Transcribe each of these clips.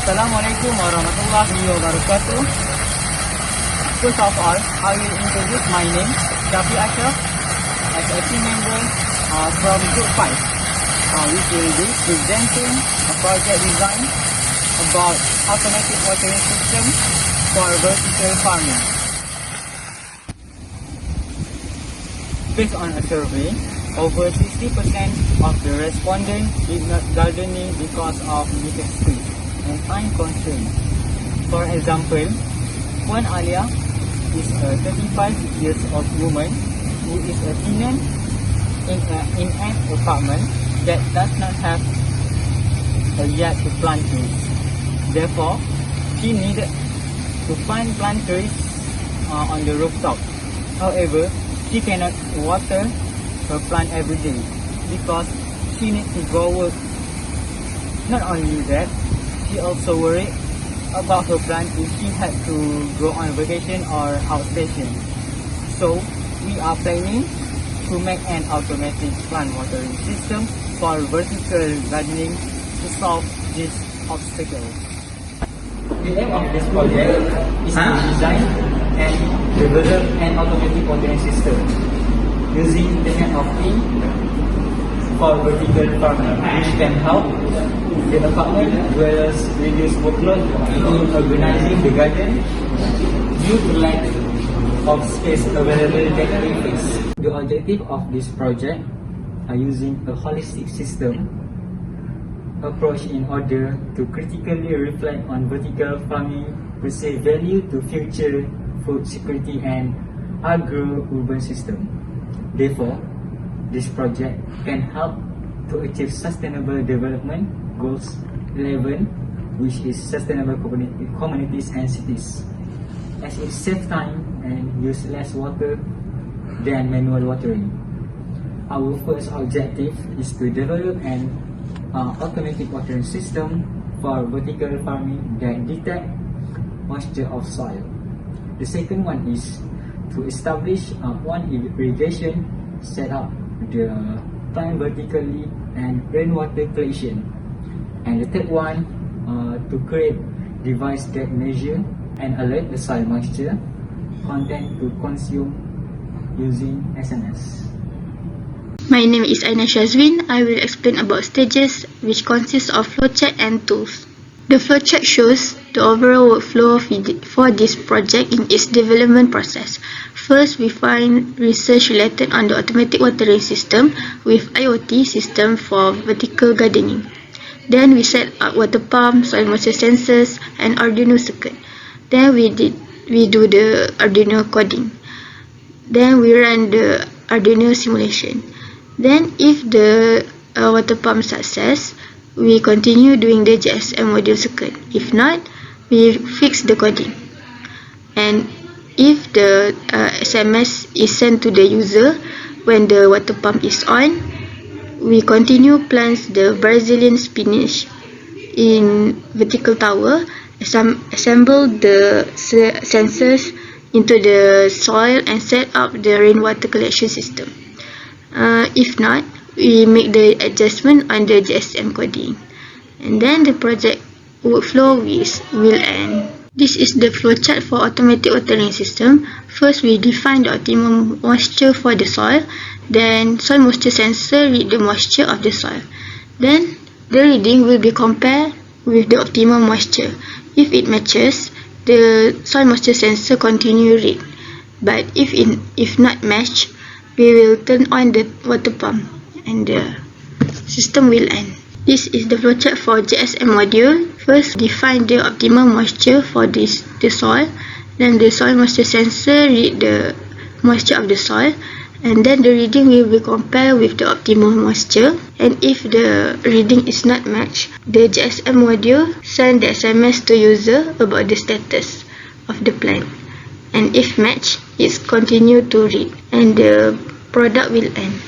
Assalamualaikum warahmatullahi wabarakatuh. First of all, I will introduce my name, Shafi Ashraf, as a team member from Group 5, which will be presenting a project design about automatic watering system for vertical farming. Based on a survey, over 60% of the respondents did not gardening because of limited space and time constraints. For example, Puan Alia is a 35 years old woman who is a tenant in an apartment that does not have a yard to plant trees. Therefore, she needed to find plant trees on the rooftop. However, she cannot water her plant every day because she needs to go work. Not only that, she also worried about her plant if she had to go on vacation or outstation. So, we are planning to make an automatic plant watering system for vertical gardening to solve this obstacle. The aim of this project is to design and develop an automatic watering system using Internet of Things for vertical farming, which can help the apartment dwellers reduce workload in organizing the garden due to lack of space available that they face. The objective of this project are using a holistic system approach in order to critically reflect on vertical farming, receive value to future food security and agro-urban system. Therefore, this project can help to achieve Sustainable Development Goals 11, which is sustainable communities and cities, as it saves time and use less water than manual watering. Our first objective is to develop an automatic watering system for vertical farming that detect moisture of soil. The second one is to establish one irrigation setup, the plant vertically and rainwater collection. And the third one, to create device that measure and alert the soil moisture content to consume using SMS. My name is Aina Shazwin. I will explain about stages, which consists of flowchart and tools. The flowchart shows the overall workflow for this project in its development process. First, we find research related on the automatic watering system with IoT system for vertical gardening. Then we set up water pump, soil moisture sensors, and Arduino circuit. Then we do the Arduino coding. Then we run the Arduino simulation. Then if the water pump success, we continue doing the GSM module circuit. If not, we fix the coding. And if the SMS is sent to the user when the water pump is on, we continue plant the Brazilian spinach in vertical tower, assemble the sensors into the soil and set up the rainwater collection system. If not, we make the adjustment on the GSM coding, and then the project workflow will end. This is the flowchart for automatic watering system. First, we define the optimum moisture for the soil. Then, soil moisture sensor read the moisture of the soil. Then, the reading will be compared with the optimum moisture. If it matches, the soil moisture sensor continue read. But if not match, we will turn on the water pump and the system will end. This is the flowchart for GSM module. First, define the optimum moisture for the soil. Then the soil moisture sensor read the moisture of the soil, and then the reading will be compared with the optimum moisture. And if the reading is not matched, the GSM module send the SMS to user about the status of the plant. And if match, it continue to read, and the product will end.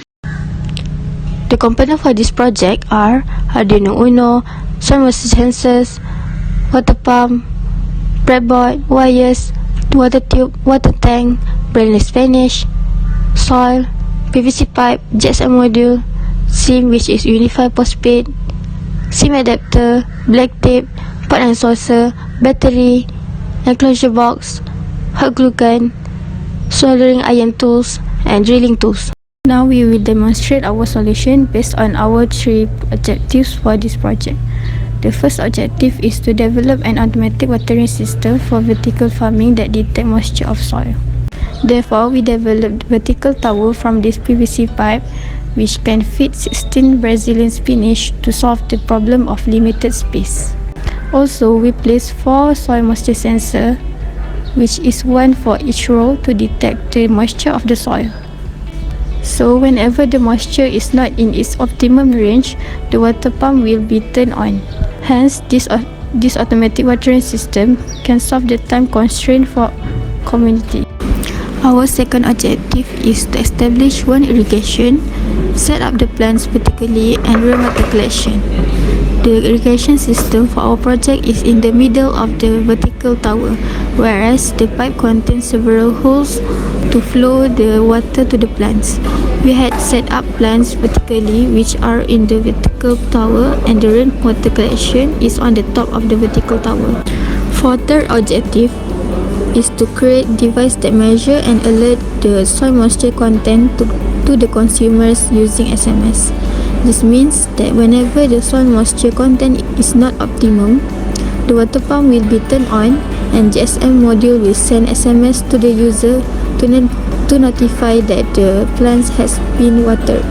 The components for this project are Arduino Uno, soil moisture sensors, water pump, breadboard, wires, water tube, water tank, brainless Spanish, soil, PVC pipe, GSM module, SIM which is Unified Postpaid, SIM adapter, black tape, pot and saucer, battery, enclosure box, hot glue gun, soldering iron tools, and drilling tools. Now we will demonstrate our solution based on our 3 objectives for this project. The first objective is to develop an automatic watering system for vertical farming that detects moisture of soil. Therefore, we developed vertical tower from this PVC pipe which can fit 16 Brazilian spinach to solve the problem of limited space. Also, we placed 4 soil moisture sensors, which is one for each row to detect the moisture of the soil. So whenever the moisture is not in its optimum range, the water pump will be turned on. Hence, this automatic watering system can solve the time constraint for community. Our second objective is to establish one irrigation, set up the plants vertically, and rainwater collection. The irrigation system for our project is in the middle of the vertical tower, whereas the pipe contains several holes to flow the water to the plants. We had set up plants vertically, which are in the vertical tower, and the rainwater collection is on the top of the vertical tower. For third objective is to create device that measure and alert the soil moisture content to the consumers using SMS. This means that whenever the soil moisture content is not optimum, the water pump will be turned on and GSM module will send SMS to the user to notify that the plants has been watered.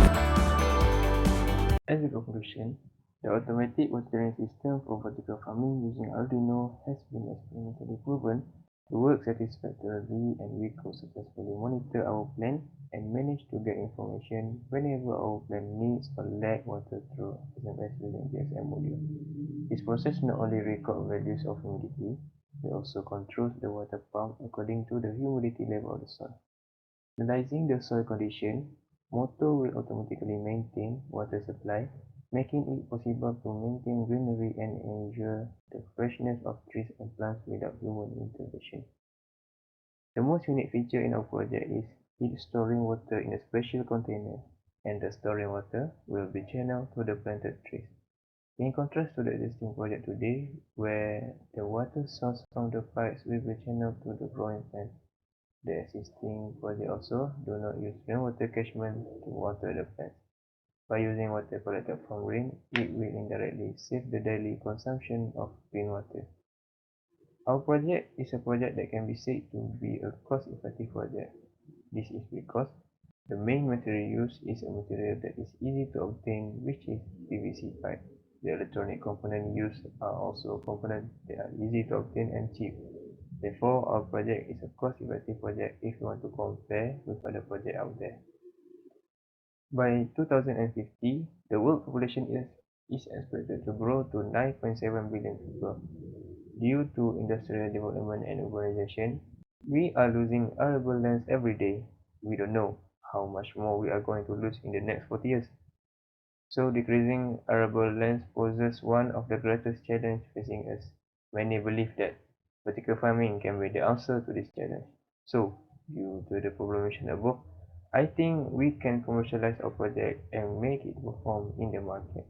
As a conclusion, the automatic watering system for vertical farming using Arduino has been experimentally proven to work satisfactorily, and we could successfully monitor our plant and manage to get information whenever our plant needs or lack water through SMS using GSM module. This process not only records values of humidity, but also controls the water pump according to the humidity level of the soil. Analyzing the soil condition, motor will automatically maintain water supply, making it possible to maintain greenery and ensure the freshness of trees and plants without human intervention. The most unique feature in our project is it storing water in a special container, and the storing water will be channeled to the planted trees. In contrast to the existing project today, where the water source from the pipes will be channeled to the growing plants, the existing project also do not use rainwater catchment to water the plants. By using water collected from rain, it will indirectly save the daily consumption of rainwater. Our project is a project that can be said to be a cost-effective project. This is because the main material used is a material that is easy to obtain, which is PVC pipe. The electronic components used are also components that are easy to obtain and cheap. Therefore, our project is a cost-effective project if you want to compare with other projects out there. By 2050, the world population is expected to grow to 9.7 billion people. Due to industrial development and urbanization, we are losing arable lands every day. We don't know how much more we are going to lose in the next 40 years. So decreasing arable lands poses one of the greatest challenges facing us. Many believe that vertical farming can be the answer to this challenge. So, due to the problem mentioned above, I think we can commercialize our project and make it perform in the market.